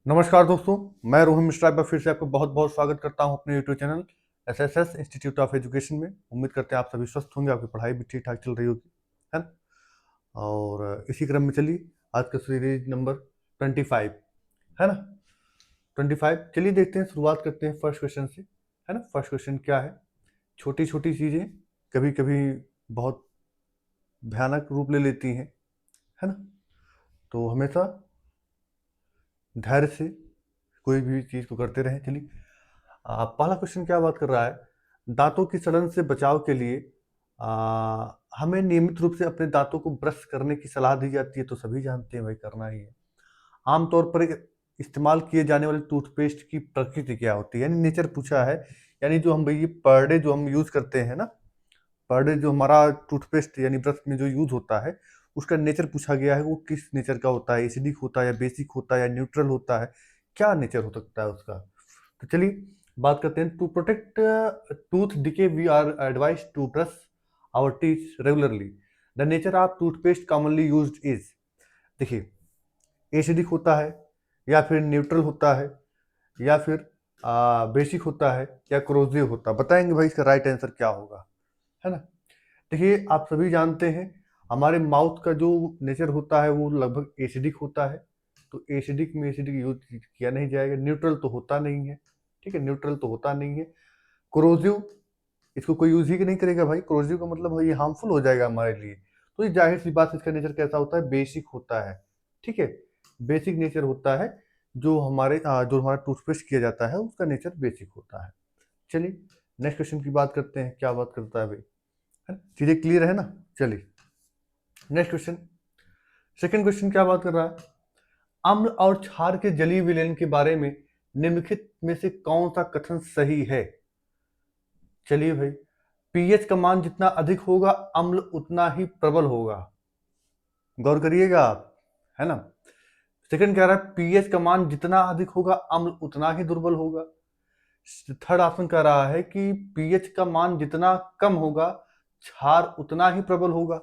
नमस्कार दोस्तों, मैं रोहन मिश्रा एक बार फिर से आपको बहुत बहुत स्वागत करता हूं अपने YouTube channel SSS institute of education में। उम्मीद करते हैं आप सभी स्वस्थ होंगे, आपकी पढ़ाई भी ठीक ठाक चल रही होगी, है ना। और इसी क्रम में चलिए आज का सीरीज नंबर 25, है ना। 25 चलिए देखते हैं, शुरुआत करते हैं फर्स्ट क्वेश्चन से, है ना। फर्स्ट क्वेश्चन क्या है? छोटी छोटी चीज़ें कभी कभी बहुत भयानक रूप ले लेती हैं, है ना। तो हमेशा धैर्य से कोई भी चीज़ को करते रहें। चलिए पहला क्वेश्चन क्या बात कर रहा है? दांतों की सड़न से बचाव के लिए हमें नियमित रूप से अपने दांतों को ब्रश करने की सलाह दी जाती है, तो सभी जानते हैं भाई करना ही है। आमतौर पर इस्तेमाल किए जाने वाले टूथपेस्ट की प्रकृति क्या होती है, यानी नेचर पूछा है। यानी जो हम भाई पर डे जो हम यूज करते हैं ना, पर डे जो हमारा टूथपेस्ट यानी ब्रश में जो यूज होता है, उसका नेचर पूछा गया है। वो किस नेचर का होता है? एसिडिक होता है या बेसिक होता है या न्यूट्रल होता है? क्या नेचर हो सकता है उसका? तो चलिए बात करते हैं। To protect tooth decay we are advise to brush our teeth regularly. The nature of toothpaste commonly used is, देखिए, एसिडिक होता है या फिर न्यूट्रल होता है या फिर बेसिक होता है या क्रोजिव होता है? बताएंगे भाई इसका राइट आंसर क्या होगा, है ना। देखिए आप सभी जानते हैं हमारे माउथ का जो नेचर होता है वो लगभग एसिडिक होता है। तो एसिडिक में एसिडिक यूज किया नहीं जाएगा। न्यूट्रल तो होता नहीं है, ठीक है, न्यूट्रल तो होता नहीं है। क्रोजिव, इसको कोई यूज ही नहीं करेगा भाई। क्रोजिव का मतलब ये हार्मफुल हो जाएगा हमारे लिए। तो ये जाहिर सी बात, इसका नेचर कैसा होता है? बेसिक होता है, ठीक है। बेसिक नेचर होता है। जो हमारा टूथपेस्ट किया जाता है उसका नेचर बेसिक होता है। चलिए नेक्स्ट क्वेश्चन की बात करते हैं, क्या बात करता है भाई, है ना? चीजें क्लियर है ना। चलिए नेक्स्ट क्वेश्चन, सेकंड क्वेश्चन क्या बात कर रहा है? अम्ल और क्षार के जलीय विलयन के बारे में निम्नलिखित में से कौन सा कथन सही है? चलिए भाई, पीएच का मान जितना अधिक होगा अम्ल उतना ही प्रबल होगा। गौर करिएगा आप, है ना। सेकंड कह रहा है पीएच का मान जितना अधिक होगा अम्ल उतना ही दुर्बल होगा। थर्ड ऑप्शन कह रहा है कि पीएच का मान जितना कम होगा क्षार उतना ही प्रबल होगा।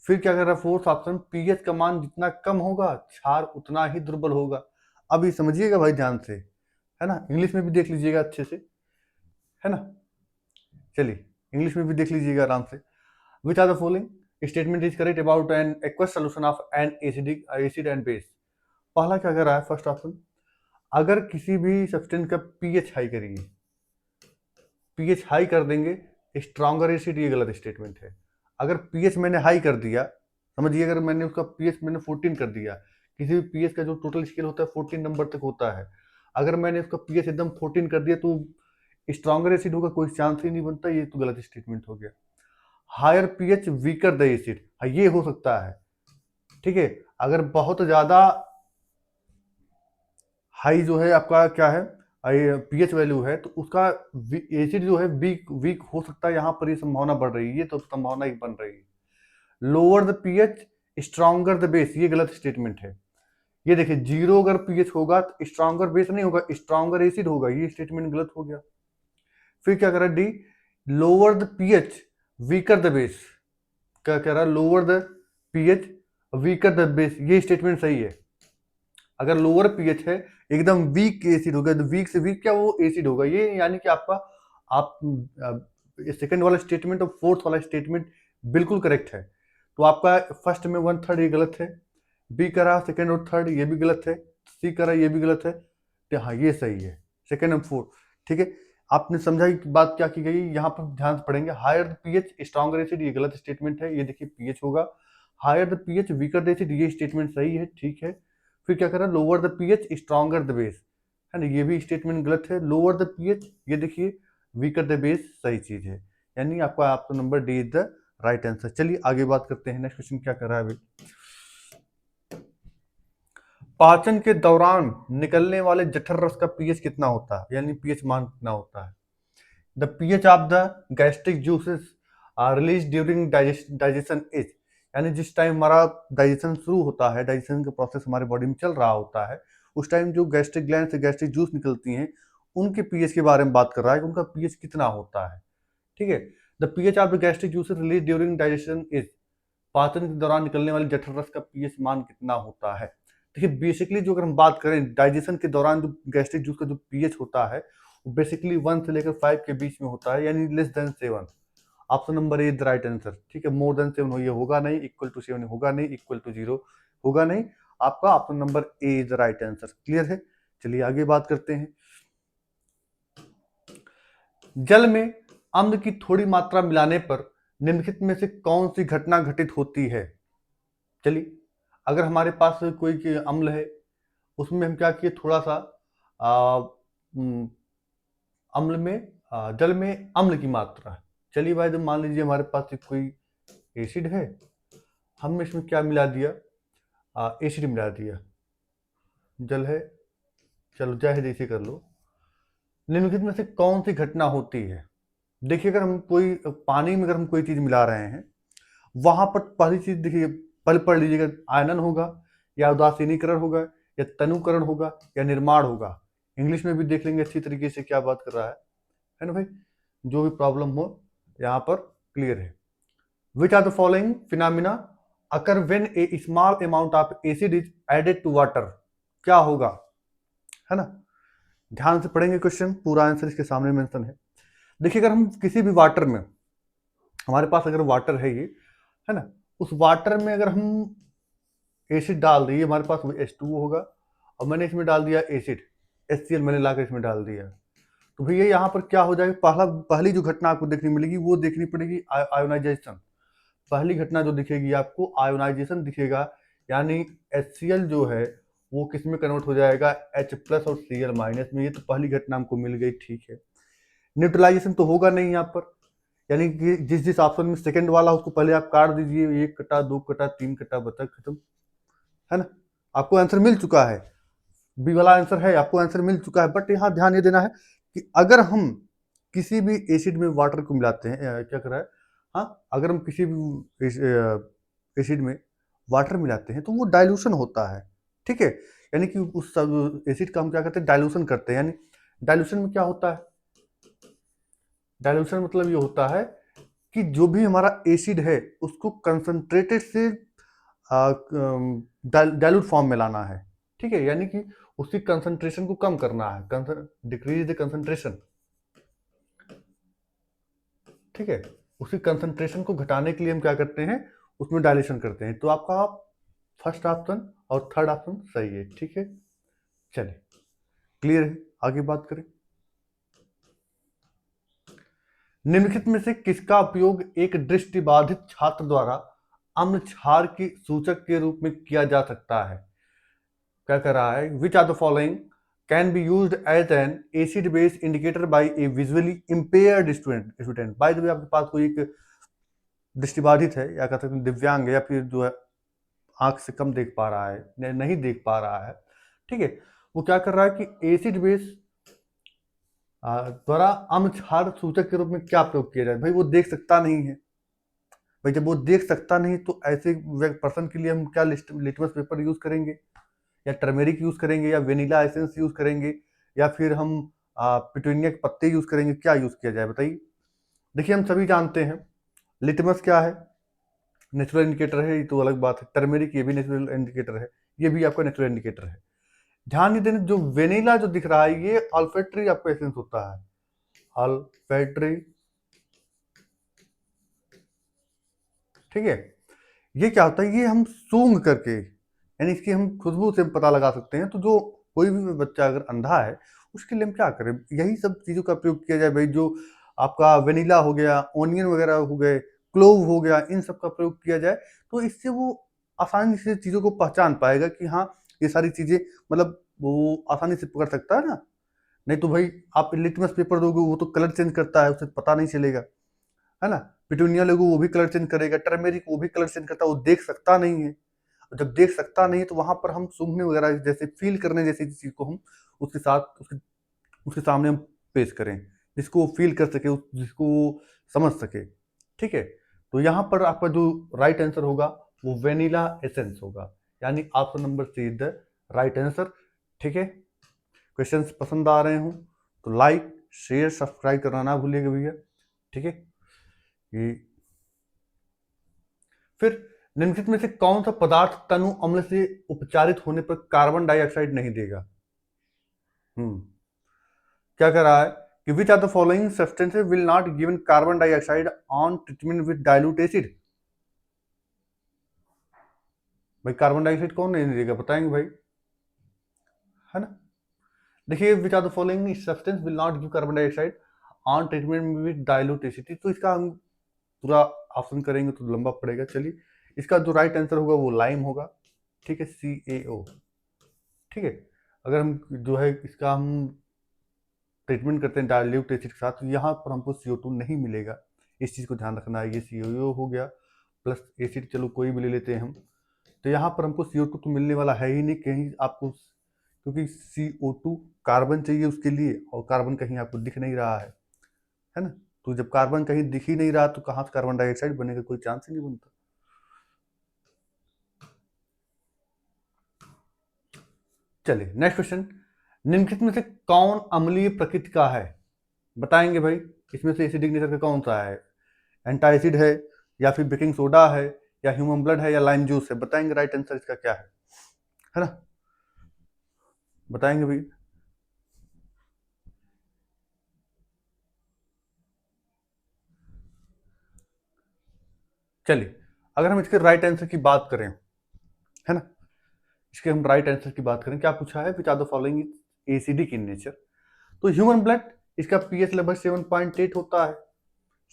फिर क्या कर रहा है फोर्थ ऑप्शन, पीएच का मान जितना कम होगा क्षार उतना ही दुर्बल होगा। अब ये समझिएगा भाई ध्यान से, है ना। इंग्लिश में भी देख लीजिएगा अच्छे से, है ना। चलिए इंग्लिश में भी देख लीजिएगा आराम से। Which are the following statement is correct about an aqueous solution of an acid and base? पहला क्या कर रहा है फर्स्ट ऑप्शन, अगर किसी भी सब्सटेंस का पीएच हाई करिए, पीएच हाई कर देंगे स्ट्रॉन्गर एसिड, ये गलत स्टेटमेंट है। अगर पीएच मैंने हाई कर दिया, समझिए अगर मैंने उसका पीएच मैंने 14 कर दिया, किसी भी पीएच का जो टोटल स्केल होता है 14 नंबर तक होता है, अगर मैंने उसका पीएच एकदम 14 कर दिया तो स्ट्रॉन्गर एसिड होगा, कोई चांस ही नहीं बनता। ये तो गलत स्टेटमेंट हो गया। Higher pH weaker the acid, हाँ ये हो सकता है, ठीक है। अगर बहुत ज्यादा हाई जो है आपका क्या है पीएच वैल्यू है, तो उसका एसिड जो है वीक वीक हो सकता है। यहाँ पर ये संभावना बढ़ रही है, ये तो संभावना ही बन रही है। Lower the pH stronger the base, ये गलत स्टेटमेंट है। ये देखिए जीरो अगर पीएच होगा तो स्ट्रॉन्गर बेस नहीं होगा, स्ट्रॉन्गर एसिड होगा, ये स्टेटमेंट गलत हो गया। फिर क्या कर रहा है D, lower the pH weaker the base, क्या कह रहा है? Lower the pH weaker the base, ये स्टेटमेंट सही है। अगर लोअर पीएच है एकदम वीक एसिड होगा, तो वीक से वीक क्या वो एसिड होगा, ये यानी कि आपका आप सेकंड वाला स्टेटमेंट और फोर्थ वाला स्टेटमेंट बिल्कुल करेक्ट है। तो आपका फर्स्ट में 1/3 ये गलत है, बी करा सेकंड और थर्ड ये भी गलत है, सी करा ये भी गलत है, तो हाँ ये सही है सेकंड और फोर्थ, ठीक है। आपने समझा कि बात क्या की गई? यहाँ पर ध्यान से पढ़ेंगे। हायर पीएच स्ट्रॉन्गर एसिड, ये गलत स्टेटमेंट है, ये देखिए पीएच होगा। Higher the pH weaker acid, ये स्टेटमेंट सही है, ठीक है। फिर क्या कर रहा है? Lower the pH stronger the base, है ना, ये भी स्टेटमेंट गलत है। लोअर द पीएच, ये देखिए वीकर द बेस सही चीज है, यानी आपका आपका number D is the right answer. चलिए आगे बात करते हैं। नेक्स्ट क्वेश्चन क्या कर रहा है अभी, पाचन के दौरान निकलने वाले जठर रस का पीएच कितना होता है, यानी पीएच मान कितना होता है? The pH of the gastric juices are release during digestion is, यानी जिस टाइम हमारा डाइजेशन शुरू होता है, डाइजेशन का प्रोसेस हमारे बॉडी में चल रहा होता है, उस टाइम जो गैस्ट्रिक ग्लैंड से गैस्ट्रिक जूस निकलती हैं उनके पीएच के बारे में बात कर रहा है कि उनका पीएच कितना होता है, ठीक है। The pH of the gastric juices release during digestion is, पाचन के दौरान निकलने वाले जठर रस का पीएच मान कितना होता है? देखिए बेसिकली जो अगर हम बात करें डाइजेशन के दौरान जो गैस्ट्रिक जूस का जो पीएच होता है वो बेसिकली 1 से लेकर 5 के बीच में होता है, यानी less than 7। Option number A is the right answer. ठीक है, मोर देन 7 ये होगा नहीं, इक्वल टू 7 होगा नहीं, इक्वल टू 0 होगा नहीं। आपका option number A is the right answer. Clear है? चलिए आगे बात करते हैं। जल में अम्ल की थोड़ी मात्रा मिलाने पर निम्नलिखित में से कौन सी घटना घटित होती है? चलिए, अगर हमारे पास कोई अम्ल है, उसमें हम क्या किए, थोड़ा सा अम्ल में जल में अम्ल की मात्रा। चलिए भाई, तो मान लीजिए हमारे पास कोई एसिड है, हमने इसमें क्या मिला दिया, एसिड मिला दिया। जल है, चलो चाहे जैसे कर लो। निम्नलिखित में से कौन सी घटना होती है? देखिए, अगर हम कोई पानी में अगर हम कोई चीज मिला रहे हैं, वहां पर पहली चीज देखिए, पहले पढ़ लीजिएगा, आयनन होगा या उदासीनीकरण होगा या तनुकरण होगा या निर्माण होगा। इंग्लिश में भी देख लेंगे अच्छी तरीके से क्या बात कर रहा है ना भाई? जो भी प्रॉब्लम हो यहाँ पर क्लियर है। Which are the following phenomena occur when a small amount of acid is added to water? क्या होगा, है ना? ध्यान से पढ़ेंगे क्वेश्चन, पूरा आंसर इसके सामने मेंशन है। देखिए, अगर हम किसी भी वाटर में, हमारे पास अगर वाटर है ये, है ना, उस वाटर में अगर हम एसिड डाल दिए, हमारे पास H2O होगा, और मैंने इसमें डाल दिया एसिड, HCl मैंने लाकर इसमें डाल दिया, तो भैया यहाँ पर क्या हो जाएगा, पहली जो घटना आपको देखने मिलेगी वो देखनी पड़ेगी आयोनाइजेशन। पहली घटना जो दिखेगी आपको आयोनाइजेशन दिखेगा, यानी HCl जो है वो किस में कन्वर्ट हो जाएगा, H प्लस और Cl माइनस में। ये तो पहली घटना हमको मिल गई, ठीक है। न्यूट्रलाइजेशन तो होगा नहीं यहाँ पर, यानी कि जिस जिस ऑप्शन में सेकंड वाला उसको पहले आप काट दीजिए, 1 कटा 2 कटा 3 कटा, बता खत्म, है ना? आपको आंसर मिल चुका है, बी वाला आंसर है, आपको आंसर मिल चुका है। बट यहाँ ध्यान ये देना है कि अगर हम किसी भी एसिड में वाटर को मिलाते हैं, क्या कर रहा है, हाँ, अगर हम किसी भी एसिड में वाटर मिलाते हैं तो वो डाइल्यूशन होता है, ठीक है। यानी कि उस एसिड का हम क्या करते हैं, डाइल्यूशन करते हैं। यानी डाइल्यूशन में क्या होता है, डाइल्यूशन मतलब ये होता है कि जो भी हमारा एसिड है उसको कंसंट्रेटेड से डाइल्यूट फॉर्म में लाना है, ठीक है। यानी कि उसकी कंसंट्रेशन को कम करना है, डिक्रीज द कंसंट्रेशन, ठीक है। उसकी कंसंट्रेशन को घटाने के लिए हम क्या करते हैं, उसमें डायल्यूशन करते हैं। तो आपका फर्स्ट ऑप्शन और थर्ड ऑप्शन सही है, ठीक है। चलिए, क्लियर है, आगे बात करें। निम्नलिखित में से किसका उपयोग एक दृष्टिबाधित छात्र द्वारा अम्ल क्षार के सूचक के रूप में किया जा सकता है? क्या कर रहा है, which are the following can be used as an acid base indicator by a visually impaired student. By the way, आपके पास कोई एक दृष्टिबाधित है या कहते हैं दिव्यांग है, या फिर जो है आंख से कम देख पा रहा है, नहीं देख पा रहा है, ठीक है, वो क्या कर रहा है कि एसिड बेस द्वारा अम्ल क्षार सूचक के रूप में क्या प्रयोग किया जाए। भाई वो देख सकता नहीं है, भाई जब वो देख सकता नहीं तो ऐसे पर्सन के लिए हम क्या लिटमस पेपर यूज करेंगे, या टर्मेरिक यूज करेंगे, या वेनिला एसेंस यूज करेंगे, या फिर हम पिटूनिया के पत्ते यूज करेंगे, क्या यूज किया जाए बताइए। देखिए, हम सभी जानते हैं लिटमस क्या है, नेचुरल इंडिकेटर है, ये तो अलग बात है। टर्मेरिक ये भी नेचुरल इंडिकेटर है, ये भी आपका नेचुरल इंडिकेटर है। ध्यान नहीं देने, जो वेनिला जो दिख रहा है ये अल्फेट्री आपका एसेंस होता है, अल्फेट्री, ठीक है। ये क्या होता है, ये हम सूंघ करके, यानी इसकी हम खुशबू से पता लगा सकते हैं। तो जो कोई भी बच्चा अगर अंधा है उसके लिए हम क्या करें, यही सब चीजों का प्रयोग किया जाए। भाई जो आपका वेनिला हो गया, ओनियन वगैरह हो गए, क्लोव हो गया, इन सब का प्रयोग किया जाए, तो इससे वो आसानी से चीजों को पहचान पाएगा कि हाँ ये सारी चीजें, मतलब वो आसानी से पकड़ सकता है ना। नहीं तो भाई आप लिटमस पेपर दोगे, वो तो कलर चेंज करता है, उसे पता नहीं चलेगा, है ना। पिटूनिया लोगो वो भी कलर चेंज करेगा, टर्मेरिक वो भी कलर चेंज करता है, वो देख सकता नहीं है। जब देख सकता नहीं है तो वहां पर हम सूंघने वगैरह जैसे फील करने जैसी चीज को हम उसके साथ उसके सामने हम पेश करें, जिसको वो फील कर सके, जिसको वो समझ सके, ठीक है। तो यहाँ पर आपका जो राइट आंसर होगा वो वेनिला एसेंस होगा, यानी option number C is the right answer, ठीक है। क्वेश्चंस पसंद आ रहे हो तो लाइक शेयर सब्सक्राइब करना ना भूलिएगा भैया, ठीक है। ये फिर निम्नलिखित में से कौन सा पदार्थ तनु अम्ल से उपचारित होने पर कार्बन डाइऑक्साइड नहीं देगा? क्या कह रहा है कि which are the following substances will not given carbon dioxide on treatment with dilute acid? भाई कार्बन डाइऑक्साइड कौन नहीं देगा, बताएंगे भाई, है ना? देखिए, which are the following substance will not give carbon dioxide on treatment with dilute acid, तो इसका हम पूरा ऑप्शन करेंगे तो लंबा पड़ेगा। चलिए, इसका जो राइट आंसर होगा वो लाइम होगा, ठीक है, CaO, ठीक है। अगर हम जो है इसका हम ट्रीटमेंट करते हैं डाइल्यूट एसिड के साथ, तो यहाँ पर हमको CO2 नहीं मिलेगा, इस चीज़ को ध्यान रखना है। ये CaO हो गया प्लस एसिड, चलो कोई भी ले लेते हैं हम, तो यहाँ पर हमको CO2 तो मिलने वाला है ही नहीं कहीं आपको, क्योंकि CO2 कार्बन चाहिए उसके लिए, और कार्बन कहीं आपको दिख नहीं रहा है ना? तो जब कार्बन कहीं दिख ही नहीं रहा तो कहाँ से कार्बन डाइऑक्साइड बनेगा, कोई चांस ही नहीं बनता। चलिए नेक्स्ट क्वेश्चन, निम्नलिखित में से कौन अम्लीय प्रकृति का है? बताएंगे भाई, इसमें से एसिडिक नेचर का कौन सा है? एंटाइसिड है, या फिर बेकिंग सोडा है, या ह्यूमन ब्लड है, या लाइम जूस है? बताएंगे राइट आंसर इसका क्या है ना? बताएंगे भाई। चलिए, अगर हम इसके राइट आंसर की बात करें, है ना, इसके हम राइट आंसर की बात करें, क्या पूछा है, which are the following is acidic in nature? तो ह्यूमन ब्लड, इसका पीएच लगभग 7.8 होता है,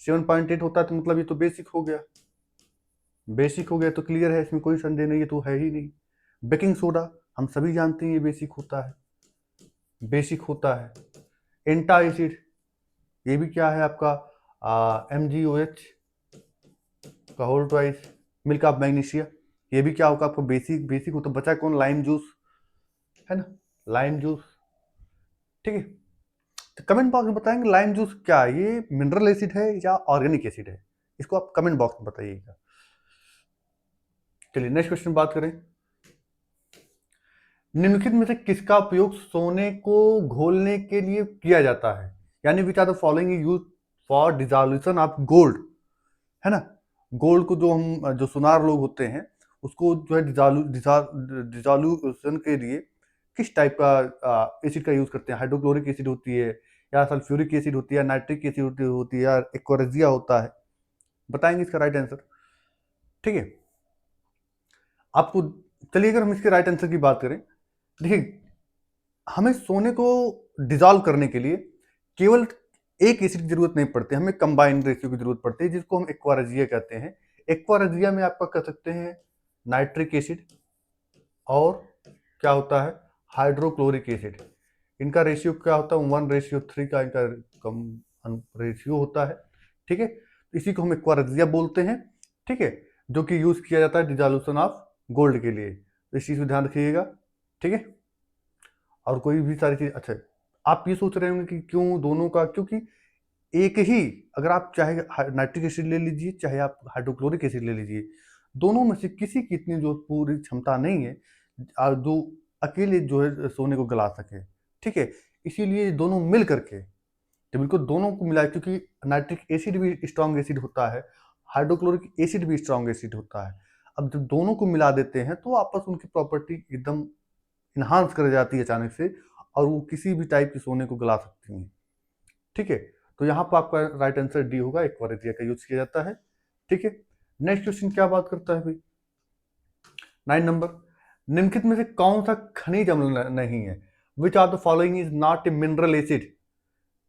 7.8 होता है, तो मतलब ये तो बेसिक हो गया, बेसिक हो गया तो क्लियर है, इसमें कोई संदेह नहीं है, तो है ही नहीं। बेकिंग सोडा हम सभी जानते हैं ये बेसिक होता है, बेसिक होता है। एंटा एसिड, ये भी क्या है आपका MgOH का whole twice, milk of magnesia, ये भी क्या होगा आपको बेसिक, बेसिक होता है। बचा कौन, लाइम जूस, है ना, लाइम जूस, ठीक है। तो कमेंट बॉक्स में बताएंगे लाइम जूस क्या है, ये मिनरल एसिड है या ऑर्गेनिक एसिड है, इसको आप कमेंट बॉक्स में बताइएगा। चलिए नेक्स्ट क्वेश्चन बात करें, निम्नलिखित में से किसका उपयोग सोने को घोलने के लिए किया जाता है? यानी which are the following use for dissolution of gold, है ना? गोल्ड को जो हम जो सुनार लोग होते हैं उसको जो है डिसॉल्यूशन के लिए किस टाइप का एसिड का यूज करते हैं? हाइड्रोक्लोरिक एसिड होती है, या सल्फ्यूरिक एसिड होती है, नाइट्रिक एसिड होती है, या एक्वारेजिया होता है? बताएंगे इसका राइट आंसर, ठीक है आपको। चलिए, अगर हम इसके राइट आंसर की बात करें, देखिए, हमें सोने को डिजॉल्व करने के लिए केवल एक एसिड की जरूरत नहीं पड़ती, हमें कंबाइंड रेशियो की जरूरत पड़ती है, जिसको हम एक्वारेजिया कहते हैं। एक्वारेजिया में आपका कह सकते हैं नाइट्रिक एसिड और क्या होता है, हाइड्रोक्लोरिक एसिड, इनका रेशियो क्या होता है, 1:3 का इनका कम रेशियो होता है, ठीक है। इसी को हम एक्वारेजिया बोलते हैं, ठीक है, जो कि यूज किया जाता है डिजोल्यूशन ऑफ गोल्ड के लिए, तो इस चीज को ध्यान रखिएगा, ठीक है। और कोई भी सारी चीज, अच्छा, आप ये सोच रहे होंगे कि क्यों दोनों का, क्योंकि एक ही, अगर आप चाहे नाइट्रिक एसिड ले लीजिए चाहे आप हाइड्रोक्लोरिक एसिड ले लीजिए, दोनों में से किसी की इतनी जो पूरी क्षमता नहीं है जो अकेले जो है सोने को गला सके, ठीक है। इसीलिए दोनों मिल करके, जब इनको दोनों को मिला, क्योंकि नाइट्रिक एसिड भी स्ट्रॉन्ग एसिड होता है, हाइड्रोक्लोरिक एसिड भी स्ट्रॉन्ग एसिड होता है, अब जब दोनों को मिला देते हैं तो आपस उनकी प्रॉपर्टी एकदम इन्हांस कर जाती है अचानक से, और वो किसी भी टाइप के सोने को गला सकती हैं, ठीक है। तो यहाँ पर आपका राइट आंसर डी होगा, एक्वारेजिया का यूज किया जाता है, ठीक है। नेक्स्ट क्वेश्चन क्या बात करता है भाई, 9 नंबर, निम्नलिखित में से कौन सा खनिज अम्ल नहीं है? Which are the following is not a mineral acid?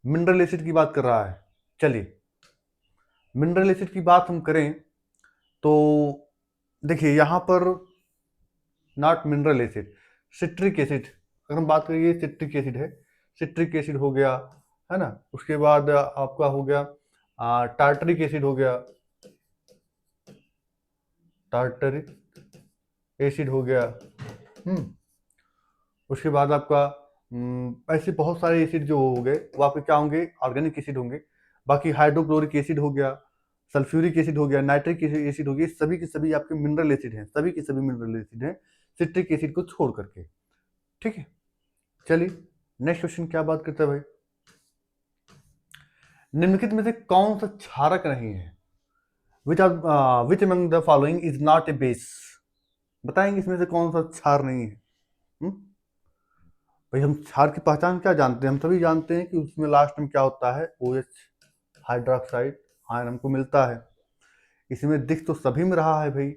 Mineral acid की बात कर रहा है। चलिए, मिनरल एसिड की बात हम करें तो देखिए, यहां पर not mineral acid, citric acid, अगर हम बात करें ये सिट्रिक एसिड है, सिट्रिक एसिड हो गया, है ना। उसके बाद आपका हो गया टार्टरिक एसिड हो गया, टार्टरिक एसिड हो गया, उसके बाद आपका ऐसे बहुत सारे एसिड जो हो गए वो आपके क्या होंगे, ऑर्गेनिक एसिड होंगे। बाकी हाइड्रोक्लोरिक एसिड हो गया, सल्फ्यूरिक एसिड हो गया, नाइट्रिक एसिड हो गया, सभी के सभी आपके मिनरल एसिड हैं, सभी के सभी मिनरल एसिड हैं सिट्रिक एसिड को छोड़ करके, ठीक है। चलिए नेक्स्ट क्वेश्चन क्या बात करता है भाई, निम्नलिखित में से कौन सा क्षारक नहीं है? Which among the following is not A base? बताएंगे इसमें से कौन सा क्षार नहीं है? भाई हम क्षार की पहचान क्या जानते हैं? हम सभी जानते हैं कि उसमें लास्ट में क्या होता है, OH हाइड्रोक्साइड आयन हमको मिलता है। इसमें दिख तो सभी में रहा है भाई,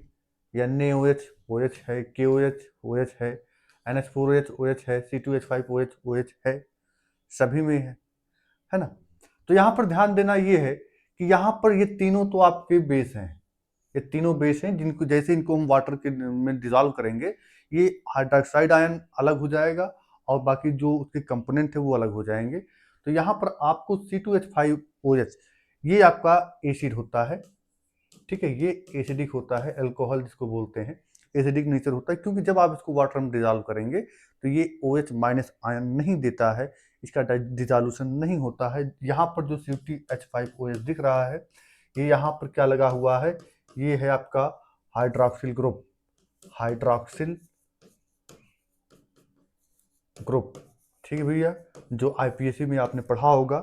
NaOH OH है, KOH OH है, NH4OH OH है, C2H5OH OH है, सभी में है ना? तो यहाँ पर ध्यान देना ये है कि यहाँ पर ये तीनों तो आपके बेस हैं, ये तीनों बेस हैं जिनको जैसे इनको हम वाटर के में डिजॉल्व करेंगे, ये हाइड्रोक्साइड आयन अलग हो जाएगा और बाकी जो उसके कंपोनेंट है वो अलग हो जाएंगे। तो यहाँ पर आपको C2H5OH ये आपका एसिड होता है, ठीक है, ये एसिडिक होता है, अल्कोहल जिसको बोलते हैं, एसिडिक नेचर होता है, क्योंकि जब आप इसको वाटर में डिजॉल्व करेंगे तो ये OH माइनस आयन नहीं देता है, इसका डिजॉल्यूशन नहीं होता है। यहाँ पर जो C2H5OH दिख रहा है, ये यहाँ पर क्या लगा हुआ है, ये है आपका हाइड्रोक्सिल ग्रुप, हाइड्रोक्सिल ग्रुप, ठीक है भैया, जो IPSC में आपने पढ़ा होगा,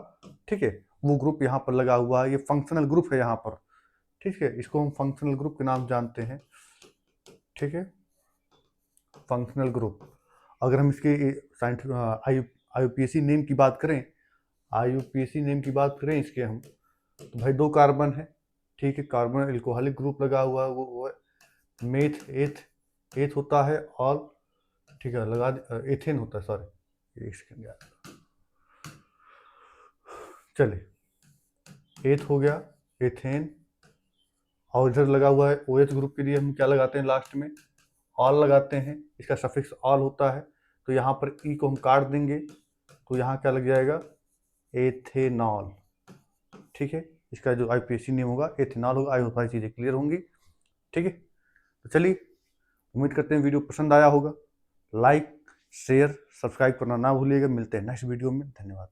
ठीक है, वो ग्रुप यहाँ पर लगा हुआ है, ये फंक्शनल ग्रुप है यहाँ पर, ठीक है, इसको हम फंक्शनल ग्रुप के नाम जानते हैं, ठीक है, फंक्शनल ग्रुप। अगर हम इसके IUPAC नेम की बात करें, IUPAC नेम की बात करें इसके हम, तो भाई 2 कार्बन है, ठीक है, कार्बन एल्कोहलिक ग्रुप लगा हुआ है, वो मेथ एथ होता है, और ठीक है लगा एथेन होता है, सॉरी एक सेकंड यार, चलिए एथ हो गया, एथेन, और इधर लगा हुआ है OH ग्रुप के लिए हम क्या लगाते हैं लास्ट में, ऑल लगाते हैं, इसका सफिक्स ऑल होता है, तो यहाँ पर ई को हम काट देंगे तो यहाँ क्या लग जाएगा, एथेनॉल, ठीक है, इसका जो IPSC नेम होगा एथेनॉल होगा। आई होप सारी चीज़ें क्लियर होंगी, ठीक है। तो चलिए, उम्मीद करते हैं वीडियो पसंद आया होगा, लाइक शेयर सब्सक्राइब करना ना भूलिएगा। मिलते हैं नेक्स्ट वीडियो में, धन्यवाद।